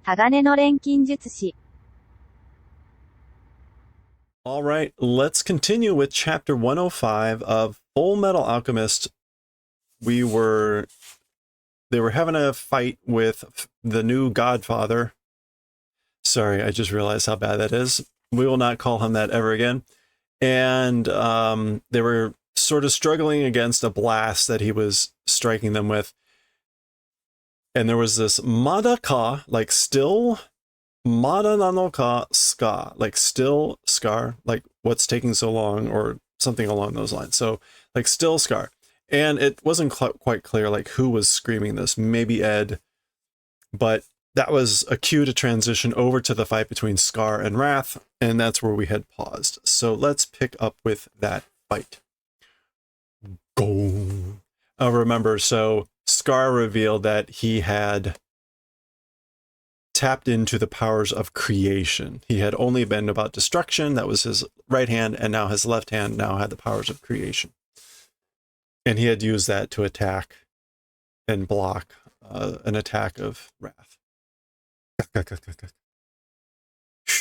鋼の錬金術師 All right, let's continue with chapter 105 of Fullmetal Alchemist. They were having a fight with the new Godfather. Sorry, I just realized how bad that is. We will not call him that ever again. And they were sort of struggling against a blast that he was striking them with. And there was this Madaka, like still, Mada nanoka ska, like still scar, like what's taking so long, or something along those lines. So like still scar. And it wasn't quite clear like who was screaming this, maybe Ed, but that was a cue to transition over to the fight between Scar and Wrath, and that's where we had paused. So let's pick up with that fight. Go. Remember, so Scar revealed that he had tapped into the powers of creation. He had only been about destruction, that was his right hand, and now his left hand now had the powers of creation. And he had used that to attack and block an attack of Wrath.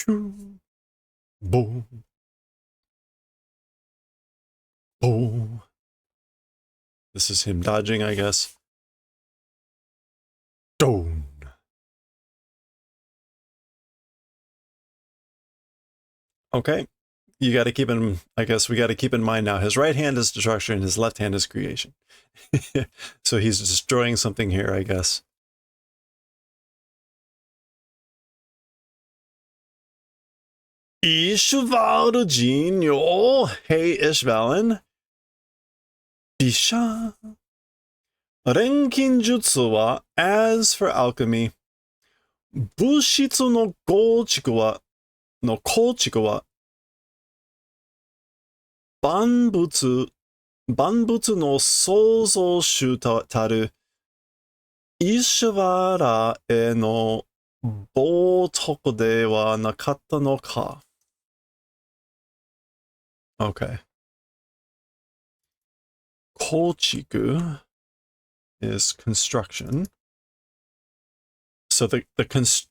Boom. Boom. This is him dodging, I guess. Stone. Okay. You got to keep in, I guess we got to keep in mind now, his right hand is destruction, his left hand is creation. So he's destroying something here, I guess. Ishvalginyo. Hey, Ishvalin. Bisha. Renkinjutsu wa, as for alchemy, Bushitsu no kouchiku wa, Banbutsu no souzōshū taru Ishvara e no bōtoku de wa nakatta no ka. Okay. Kouchiku is construction. So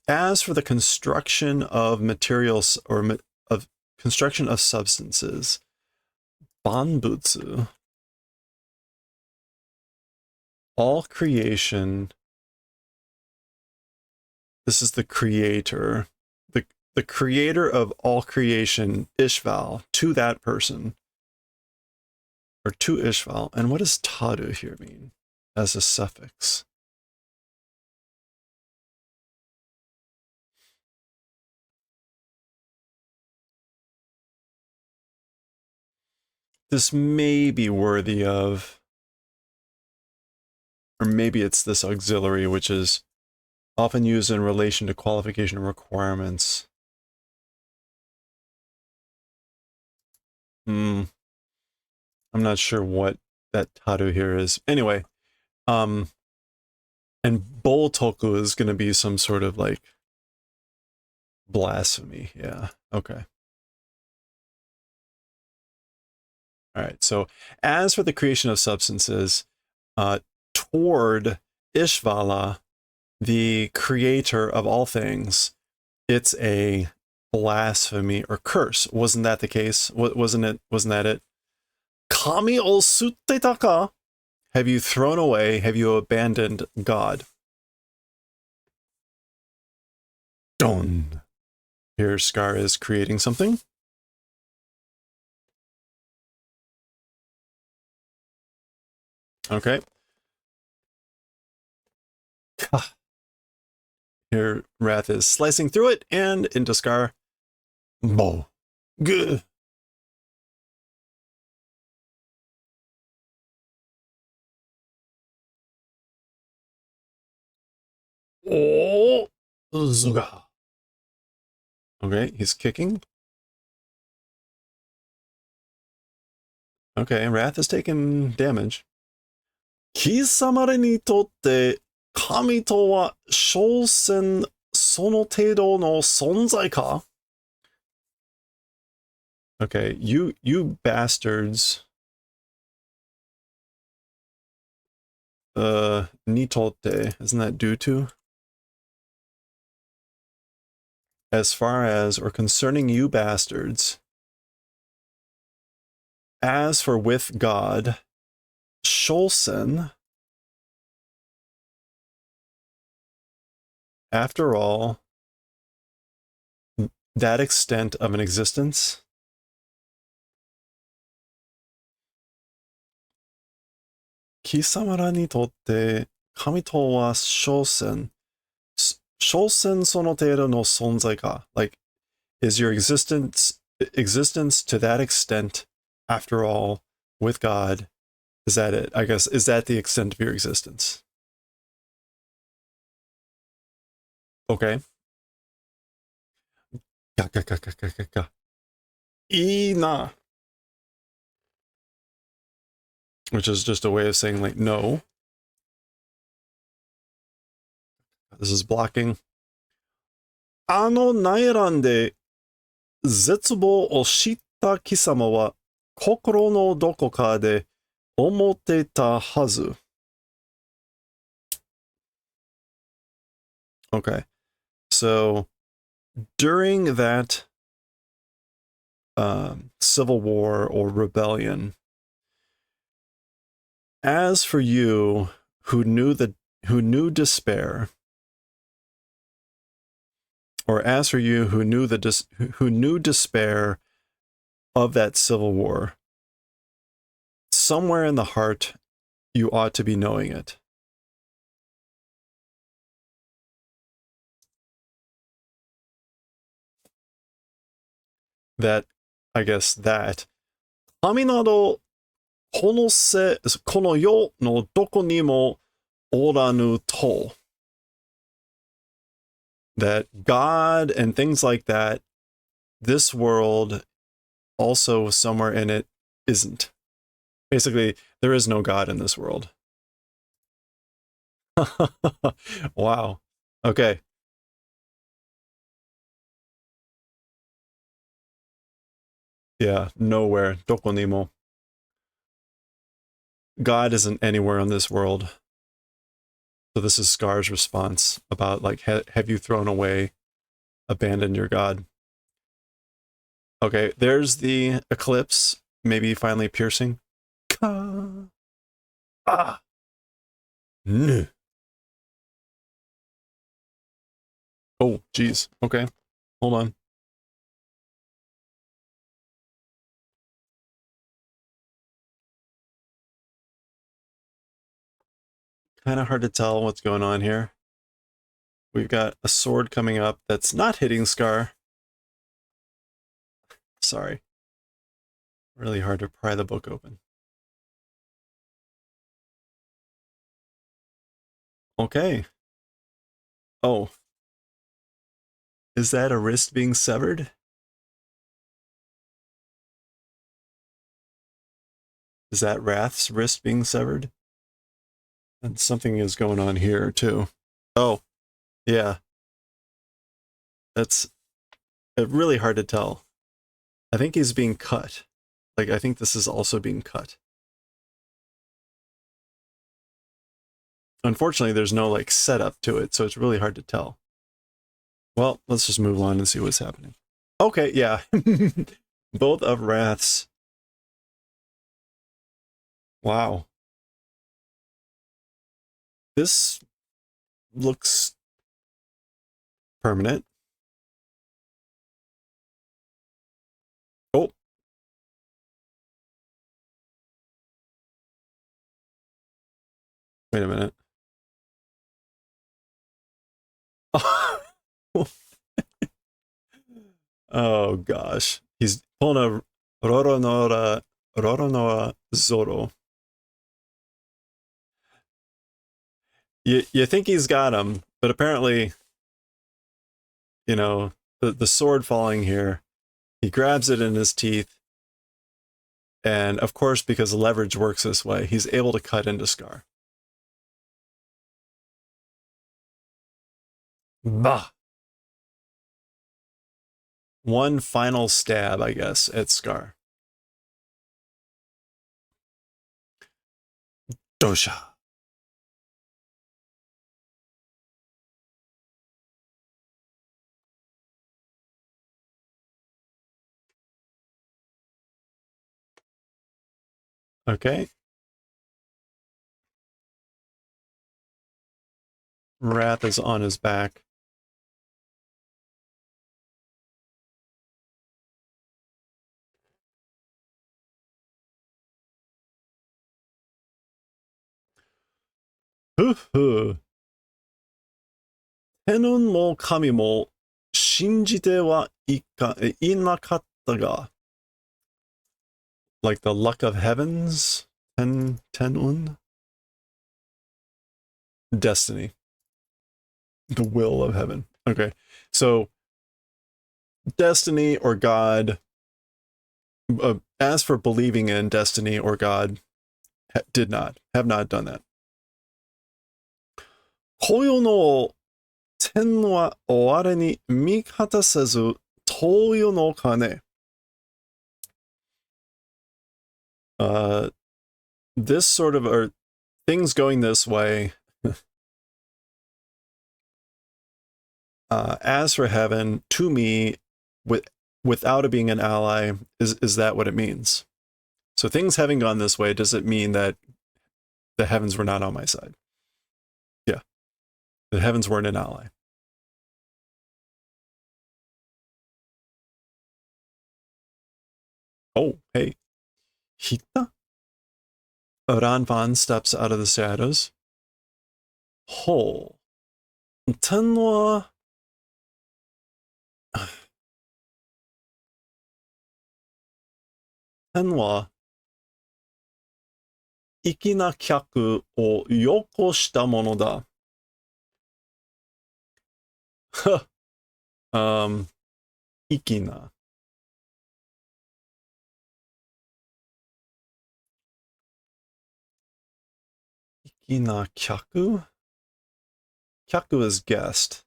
as for the construction of materials, or of construction of substances, Banbutsu, all creation, this is the creator, the creator of all creation, Ishval, to that person, or to Ishval. And what does Taru here mean as a suffix? This may be worthy of, or maybe it's this auxiliary, which is often used in relation to qualification requirements. I'm not sure what that taru here is. Anyway, and boltoku is going to be some sort of like blasphemy. Yeah. Okay. All right. So as for the creation of substances, toward Ishvala, the creator of all things, it's a blasphemy or curse. Wasn't that the case? Wasn't that it? Kami o sutte ka? Have you thrown away, have you abandoned God? Don. Here Scar is creating something. Okay. Here Wrath is slicing through it and into Scar. Bo. Good. Oh, Zuga. Okay, he's kicking. Okay, Wrath is taking damage. Kisamare ni totte kami to wa shousen sono tedo no sonzai ka? Okay, you bastards. Nitote, isn't that due to? as far as or concerning you bastards, as for with God, Scholsen, after all, that extent of an existence, Kisamara ni totte, kami to wa Scholsen. Scholsen sono teiro no sonzai ka. Like, is your existence to that extent, after all, with God? Is that it? I guess, is that the extent of your existence? Okay. Ina. Which is just a way of saying, like, no. This is blocking. Ano nairan de zetsubo o shitta kisama wa kokoro no dokoka de omotte ta hazu. Okay. So during that civil war or rebellion, as for you who knew despair, or as for you who knew despair of that civil war, somewhere in the heart you ought to be knowing it. That, I guess, that kami nado kono yo no doko ni mo oranu to. That God and things like that, this world, also somewhere in it, isn't. Basically, there is no God in this world. Wow. Okay. Yeah, nowhere. Doko ni mo. God isn't anywhere in this world. So this is Scar's response about, like, have you thrown away, abandoned your God? Okay, there's the eclipse, maybe finally piercing. Ka. Ah. No. Oh, geez. Okay, hold on. Kind of hard to tell what's going on here. We've got a sword coming up that's not hitting Scar. Sorry. Really hard to pry the book open. Okay. Oh. Is that a wrist being severed? Is that Wrath's wrist being severed? And something is going on here, too. Oh, yeah. That's really hard to tell. I think he's being cut. Like, I think this is also being cut. Unfortunately, there's no, like, setup to it, so it's really hard to tell. Well, let's just move on and see what's happening. Okay, yeah. Both of Wrath's. Wow. This looks permanent. Oh. Wait a minute. Oh gosh. He's pulling a Roronoa Zoro. You think he's got him, but apparently, you know, the sword falling here, he grabs it in his teeth, and of course, because leverage works this way, he's able to cut into Scar. Bah. One final stab, I guess, at Scar. Dosha. Okay. Wrath is on his back. Hoo-hoo. 天運も神も信じてはいなかったが like the luck of heavens, tenun, destiny, the will of heaven. Okay, so destiny or God. As for believing in destiny or God, have not done that. こういうのを天は終わりに見方せず、遠いのかね。This sort of, or things going this way, as for heaven, to me, without it being an ally, is that what it means? So things having gone this way, does it mean that the heavens were not on my side? Yeah. The heavens weren't an ally. Oh, hey. Hita? Ranvan steps out of the shadows. Hole. Tenwa. Tenwa. 粋な客をよこしたものだ。粋な。粋な客? 客 is guest.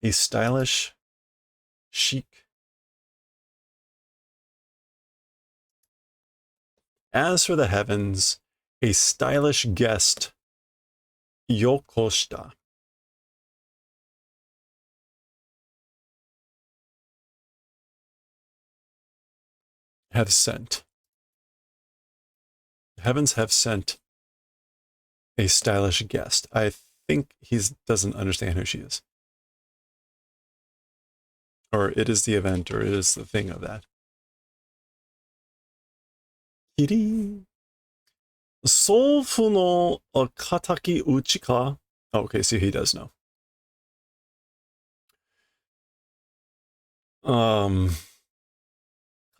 A stylish, chic. As for the heavens, a stylish guest, yokoshita. Have sent. Heavens have sent a stylish guest. I think he doesn't understand who she is. Or it is the event, or it is the thing of that. Kiri. 祖父の敵討ちか? Oh, okay, see, he does know.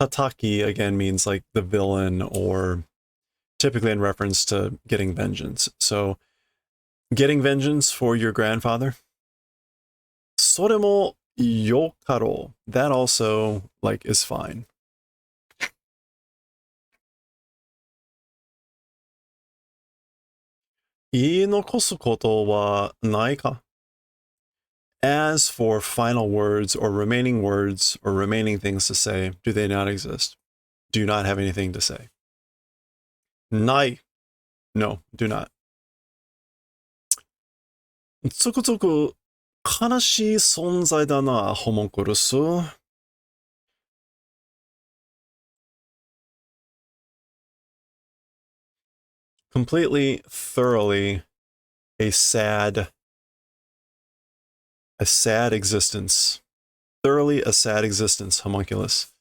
Kataki again means like the villain, or typically in reference to getting vengeance. So, getting vengeance for your grandfather. それもよかろう. That also like is fine. 言い残すことはないか? As for final words or remaining things to say, do they not exist? Do you not have anything to say? Nai. No, do not. つくづく悲しい存在だな、ホモンクルス。Completely, thoroughly, a sad existence. Thoroughly a sad existence, homunculus.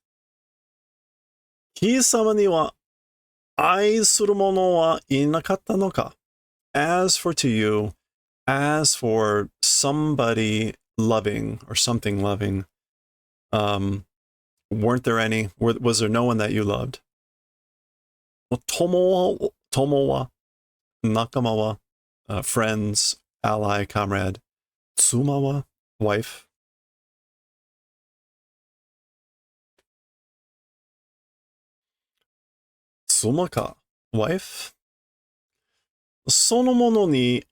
貴様には愛する者はいなかったのか? As for to you, as for somebody loving or something loving, weren't there any? Was there no one that you loved? Tomo wa, nakama wa, friends, ally, comrade. Tsuma wa, wife. Tsuma ka, wife? そのものに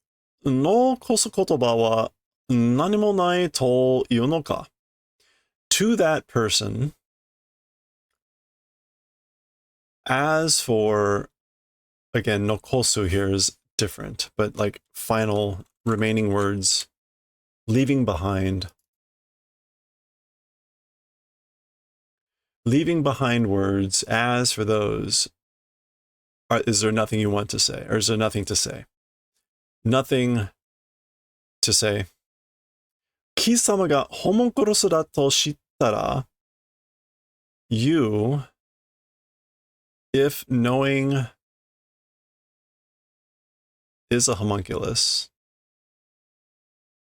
残す言葉は何もないというのか? To that person, as for, again, nokosu here is different, but like final remaining words, leaving behind words, as for those, is there nothing you want to say? Or is there nothing to say? Nothing to say. 貴様がホモンクロスだと知ったら You, if knowing is a homunculus,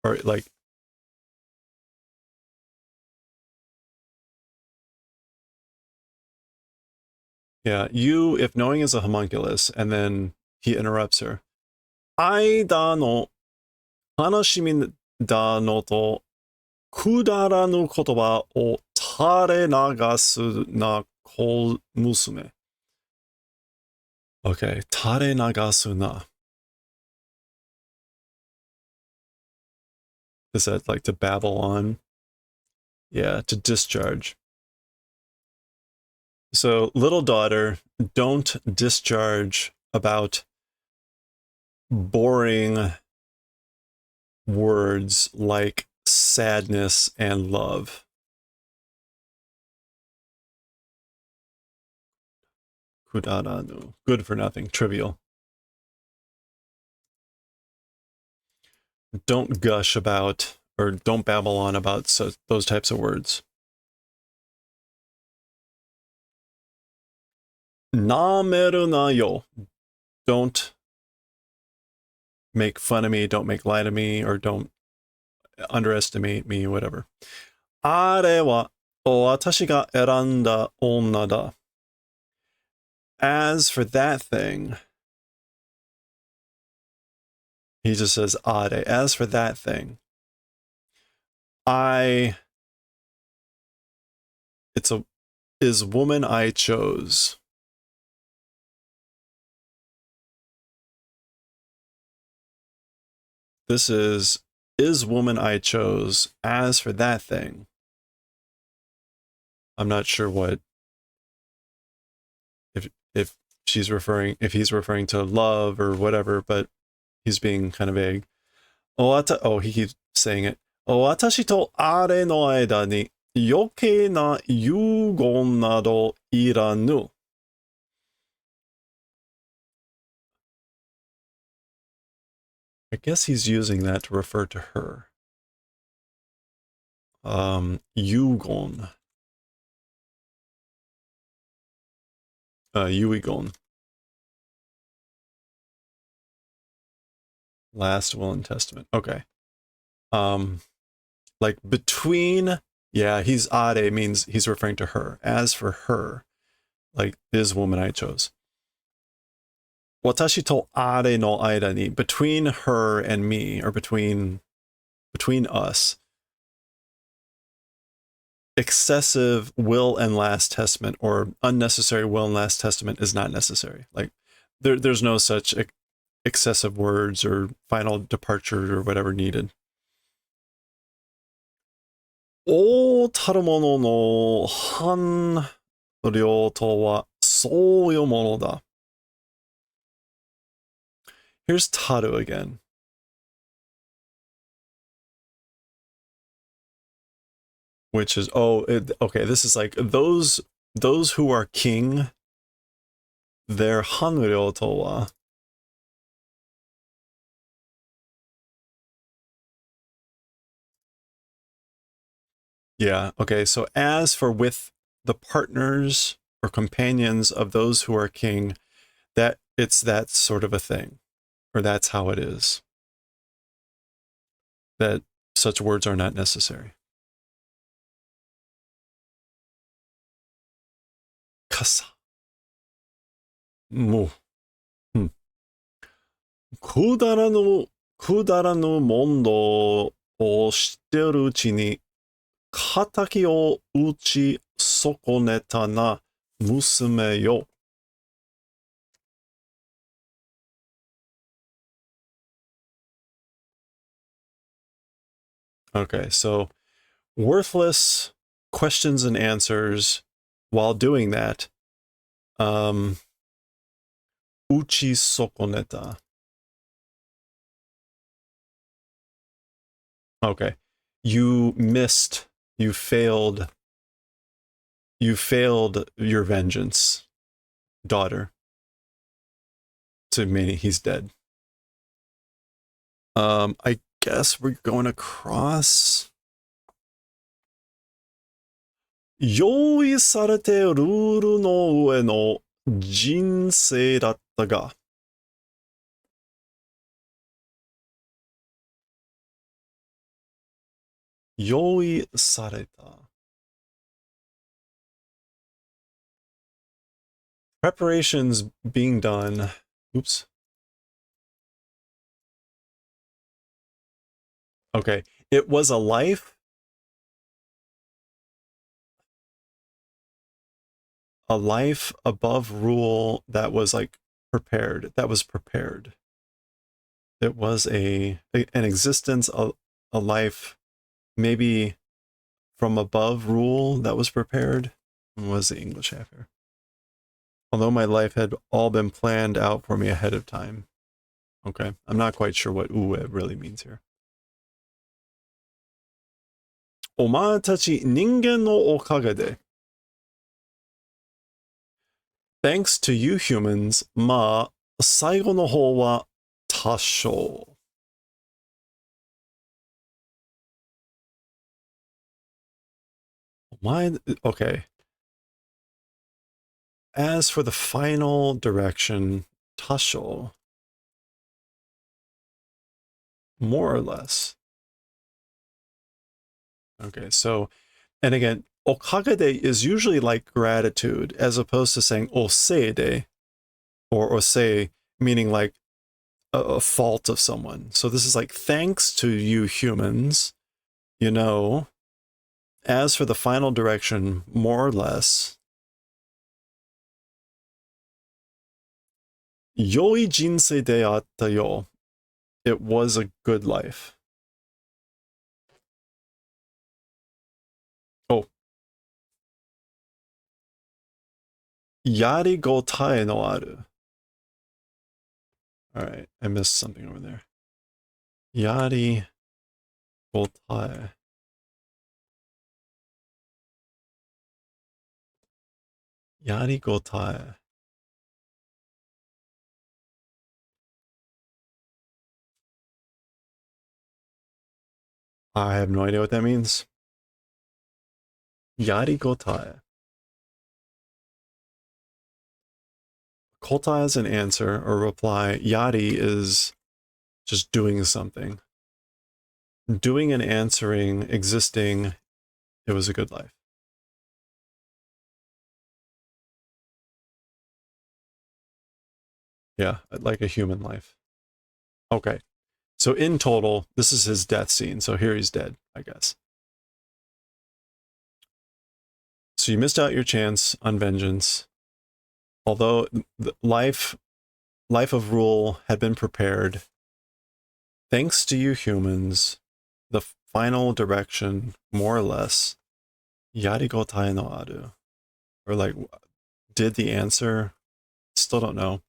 or like, yeah, you, if knowing is a homunculus, and then he interrupts her. 間の話みだのとくだらぬ言葉を垂れ流すな小娘. Okay, 垂れ流すな. Is that like to babble on? Yeah, to discharge. So, little daughter, don't discharge about boring words like sadness and love. Kudaranu. Good for nothing. Trivial. Don't gush about, or don't babble on about those types of words. Nameru na yo. Don't make fun of me, don't make light of me, or don't underestimate me, whatever. あれは私が選んだ女だ. As for that thing, he just says are. As for that thing, is woman I chose. This is woman I chose. As for that thing, I'm not sure what, if he's referring to love or whatever, but he's being kind of vague. Oh, he keeps saying it. 私とあれの間に余計な遺言などいらぬ. I guess he's using that to refer to her. 遺言. Yuigon. Last will and testament. Okay. Like between, yeah, he's are means he's referring to her. As for her, like is woman I chose. Watashi to are no aida ni, between her and me, or between us. Excessive will and last testament, or unnecessary will and last testament is not necessary. Like there's no such excessive words or final departure or whatever needed. 大たるものの反量とはそういうものだ. Here's taru again. Which is, okay, this is like those who are king, their hanryo to wa. Yeah, okay, so as for with the partners or companions of those who are king, that it's that sort of a thing, or that's how it is. That such words are not necessary. Kasa. Mo. くだらぬ問答をしてるうちに敵を打ち損ねたな娘よ. Okay, so worthless questions and answers while doing that. Uchi sokoneta. Okay. You failed your vengeance, daughter. So meaning he's dead. I guess we're going across. 用意されてルールの上の人生だったが。用意された。Preparations being done. Oops. Okay. It was a life. A life above rule that was like prepared. That was prepared. It was an existence, a life maybe from above rule that was prepared. What was the English half here? Although my life had all been planned out for me ahead of time. Okay. I'm not quite sure what ue really means here. お前たち人間のおかげで Thanks to you humans, まあ、最後の方は多少。Mine, okay. As for the final direction, 多少. More or less. Okay, so, and again, okagede is usually like gratitude, as opposed to saying oseide, or ose, meaning like a fault of someone. So this is like, thanks to you humans, you know. As for the final direction, more or less, 良い人生であったよ. It was a good life. Oh. やりごたえのある. All right, I missed something over there. やりごたえ. Yari gotai. I have no idea what that means. Yari gotai. Kotai is an answer or reply. Yari is just doing something. Doing and answering, existing. It was a good life. Yeah, like a human life. Okay. So in total, this is his death scene. So here he's dead, I guess. So you missed out your chance on vengeance. Although the life of rule had been prepared. Thanks to you humans, the final direction, more or less, yarigotai no aru. Or like, did the answer? Still don't know.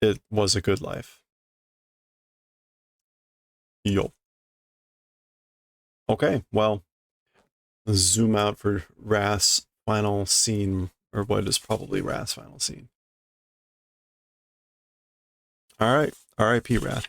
It was a good life. Yo. Okay, well, zoom out for Wrath's final scene, or what is probably Wrath's final scene. All right, R.I.P. Wrath.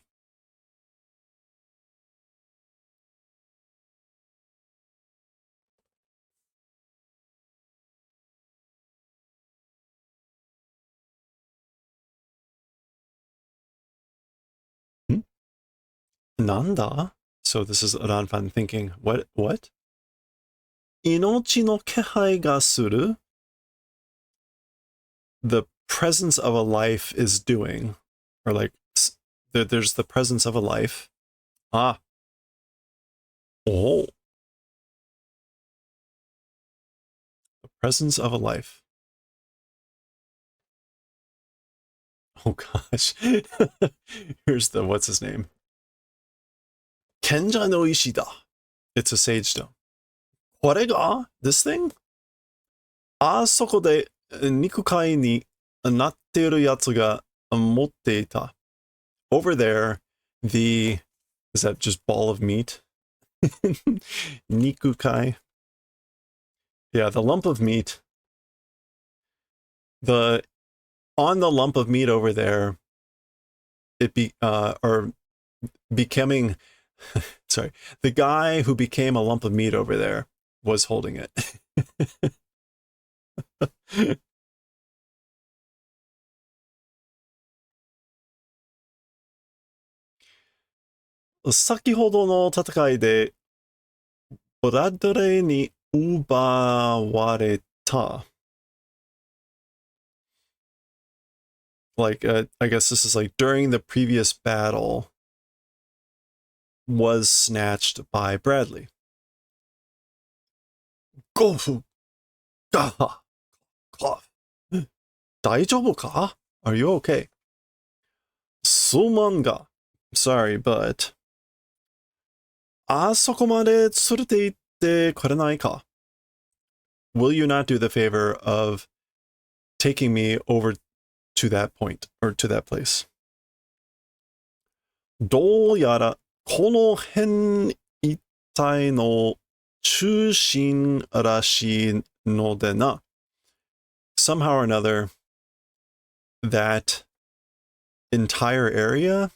Nanda? So this is Ranfan thinking, what? 命の気配がする? The presence of a life is doing, or like, there's the presence of a life. Ah. Oh. The presence of a life. Oh gosh. Here's the, what's his name? Kenja no Ishida. It's a sage stone. これが? This thing? あそこで肉塊になっているやつが持っていた. Over there, the, is that just ball of meat? Nikukai. Yeah, the lump of meat. The on the lump of meat over there, or becoming, sorry, the guy who became a lump of meat over there was holding it. 先ほどの戦いでブラッドレーに奪われた。Like, I guess this is like during the previous battle was snatched by Bradley. Go, cough. 大丈夫か? Are you okay? すまんが Sorry, but あそこまで連れて行ってくれないか? Will you not do the favor of taking me over to that point, or to that place? どうやらこの辺一帯の中心らしいのでな。Somehow or another, that entire area,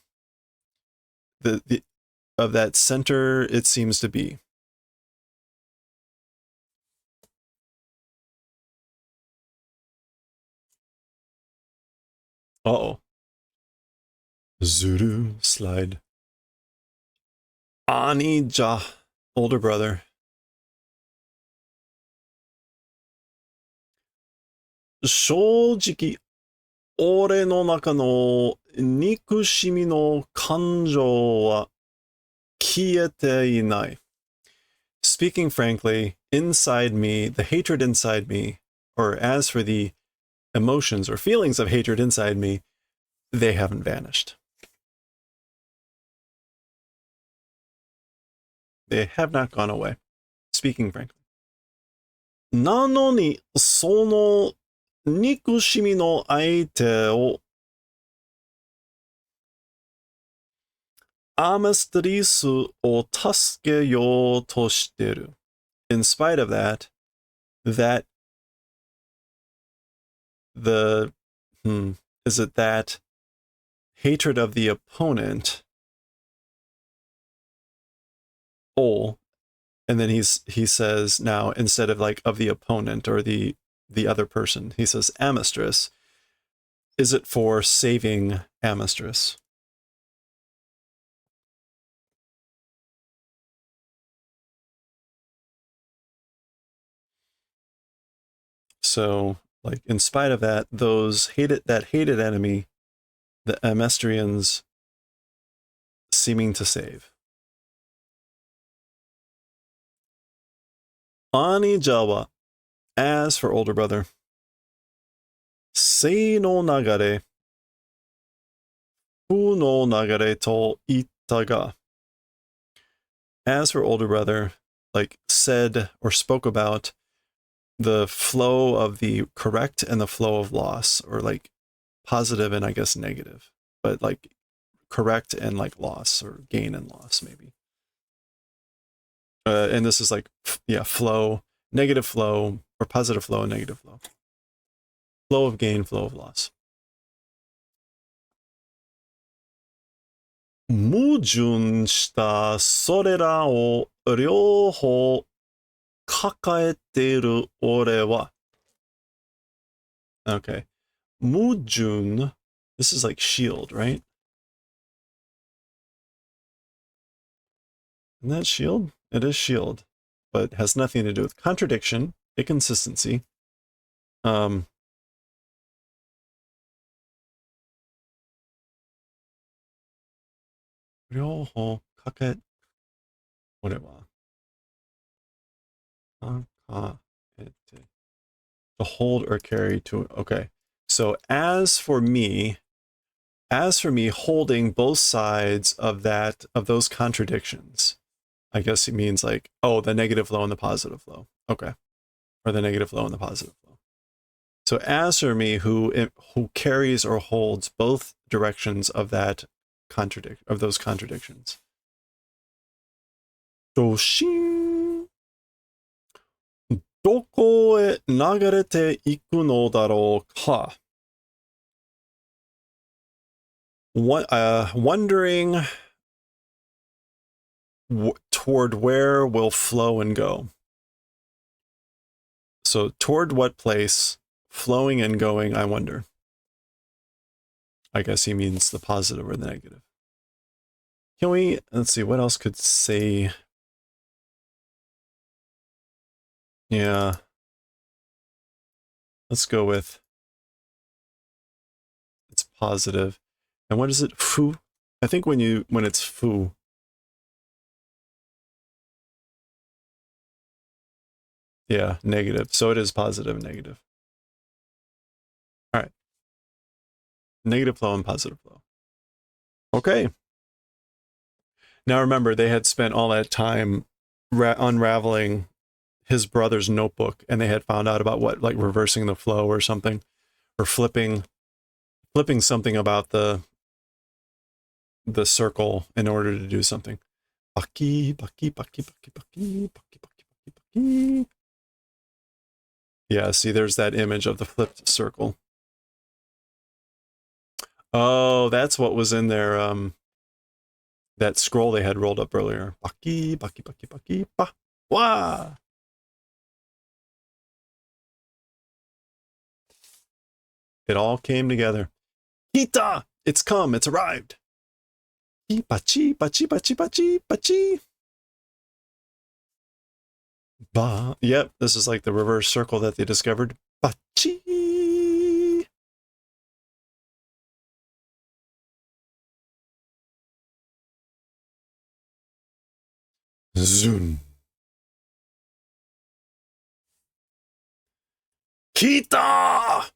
of that center, it seems to be. Uh-oh. Zuru, slide. Anija, older brother. 正直、俺の中の憎しみの感情は消えていない。Speaking frankly, inside me, the hatred inside me, or as for the emotions or feelings of hatred inside me, they haven't vanished. They have not gone away. Speaking frankly. なのに、その憎しみの相手をアマストリスを助けようとしてる。In spite of that, is it that hatred of the opponent? Oh, and then he says now, instead of like of the opponent or the other person, he says Amistris. Is it for saving Amistris? So, like, in spite of that, that hated enemy, the Amestrians seeming to save. Ani Jawa, as for older brother, Sei no nagare, Fu no nagare to itta ga. As for older brother, like said or spoke about the flow of the correct and the flow of loss, or like positive and I guess negative, but like correct and like loss, or gain and loss maybe. And this is like, yeah, flow, negative flow, or positive flow and negative flow. Flow of gain, flow of loss. 矛盾したそれらを両方抱えている俺は Okay. 矛盾 This is like shield, right? Isn't that shield? It is shield, but has nothing to do with contradiction, inconsistency. 両方かけ、これは、かけて、to hold or carry to, okay. So as for me holding both sides of those contradictions, I guess it means like, oh, the negative flow and the positive flow. Okay. Or the negative flow and the positive flow. So as for me who carries or holds both directions of those contradictions. どこへ流れていくのだろうか Wondering toward where will flow and go. So toward what place, flowing and going, I wonder. I guess he means the positive or the negative. Can we, let's see, what else could say? Yeah. Let's go with, it's positive. And what is it? Fu? I think when it's fu. Yeah, negative. So it is positive and negative. All right. Negative flow and positive flow. Okay. Now remember, they had spent all that time unraveling his brother's notebook, and they had found out about what, like reversing the flow or something, or flipping something about the circle in order to do something. Baki, baki, baki, baki, baki, baki, baki, baki, baki. Yeah, see, there's that image of the flipped circle. Oh, that's what was in there. That scroll they had rolled up earlier. Baki, baki, baki, baki, ba, wah. It all came together. Hita! It's come, it's arrived. Bachi, bachi, bachi, bachi, bachi. Ba. Yep, this is like the reverse circle that they discovered. Bachi. Zun. Kita!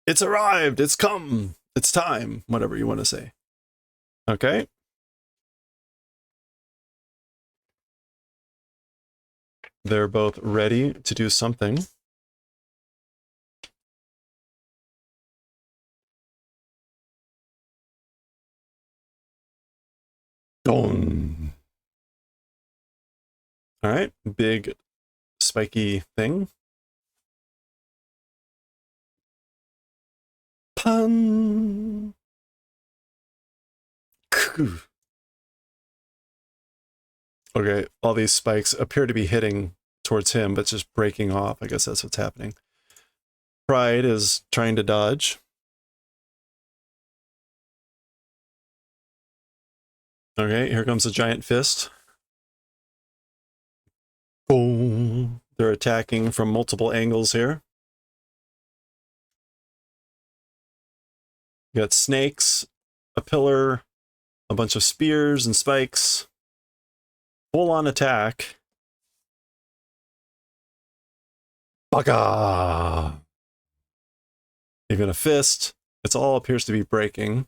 It's arrived, it's come, it's time, whatever you want to say. Okay. They're both ready to do something. Don. All right, big spiky thing. Pun. Okay, all these spikes appear to be hitting towards him, but just breaking off. I guess that's what's happening. Pride is trying to dodge. Okay, here comes a giant fist. Boom. They're attacking from multiple angles here. You got snakes, a pillar, a bunch of spears and spikes. Full-on attack. Baga! Even a fist. It all appears to be breaking.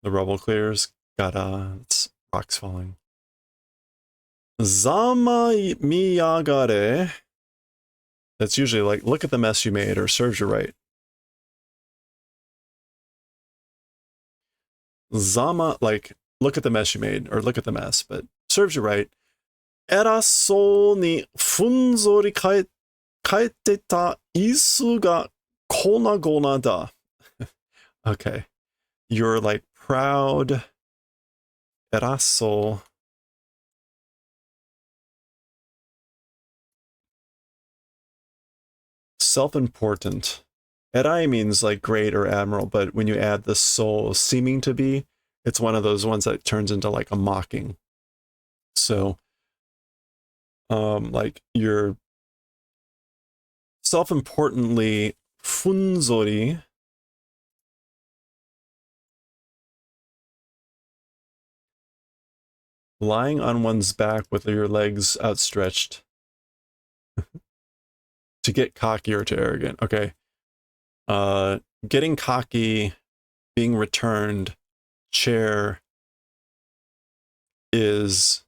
The rubble clears. It's rocks falling. Zama miyagare. That's usually like, look at the mess you made, or serves you right. Zama, like, look at the mess you made, or look at the mess, but serves you right. Eraso ni funzori kaete ta isu ga kona gona da. Okay. You're like proud. Eraso. Self-important. Erai means like great or admiral, but when you add the soul seeming to be, it's one of those ones that turns into like a mocking. So, like you're self-importantly funzori. Lying on one's back with your legs outstretched. To get cocky or to arrogant. Okay. Getting cocky, being returned, chair is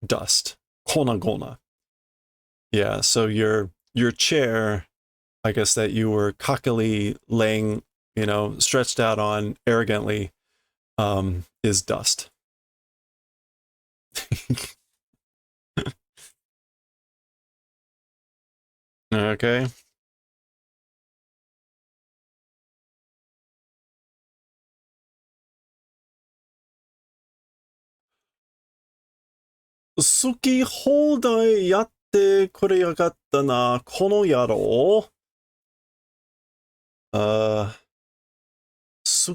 dust. Kona gona. Yeah, so your chair, I guess that you were cockily laying, stretched out on arrogantly, is dust. Okay. 好き放題やってくれやがったな、この野郎。好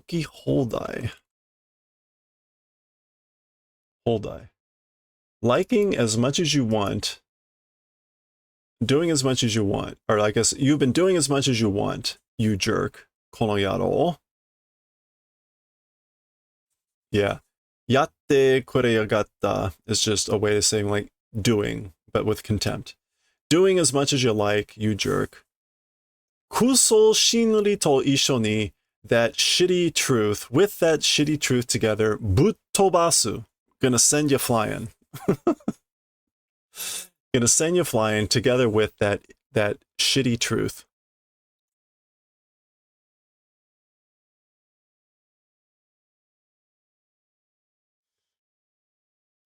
き放題。Hold I. Liking as much as you want, doing as much as you want, or I guess you've been doing as much as you want, you jerk. Kono yaro. Yeah. Yatte kureyagatta is just a way of saying like doing, but with contempt. Doing as much as you like, you jerk. Kuso shinri to isho ni, that shitty truth, with that shitty truth together, buttobasu. Gonna send you flying. Gonna send you flying together with that shitty truth.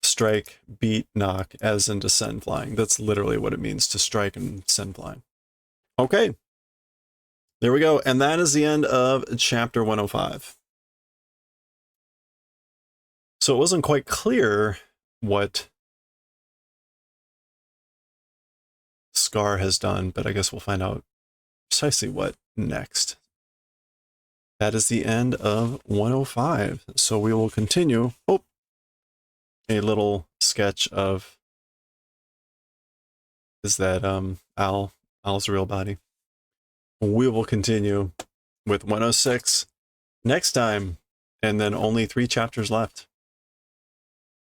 Strike, beat, knock, as in to send flying. That's literally what it means to strike and send flying. Okay. There we go. And that is the end of chapter 105. So it wasn't quite clear what Scar has done, but I guess we'll find out precisely what next. That is the end of 105. So we will continue. Oh, a little sketch of, is that Al's real body. We will continue with 106 next time, and then only 3 chapters left.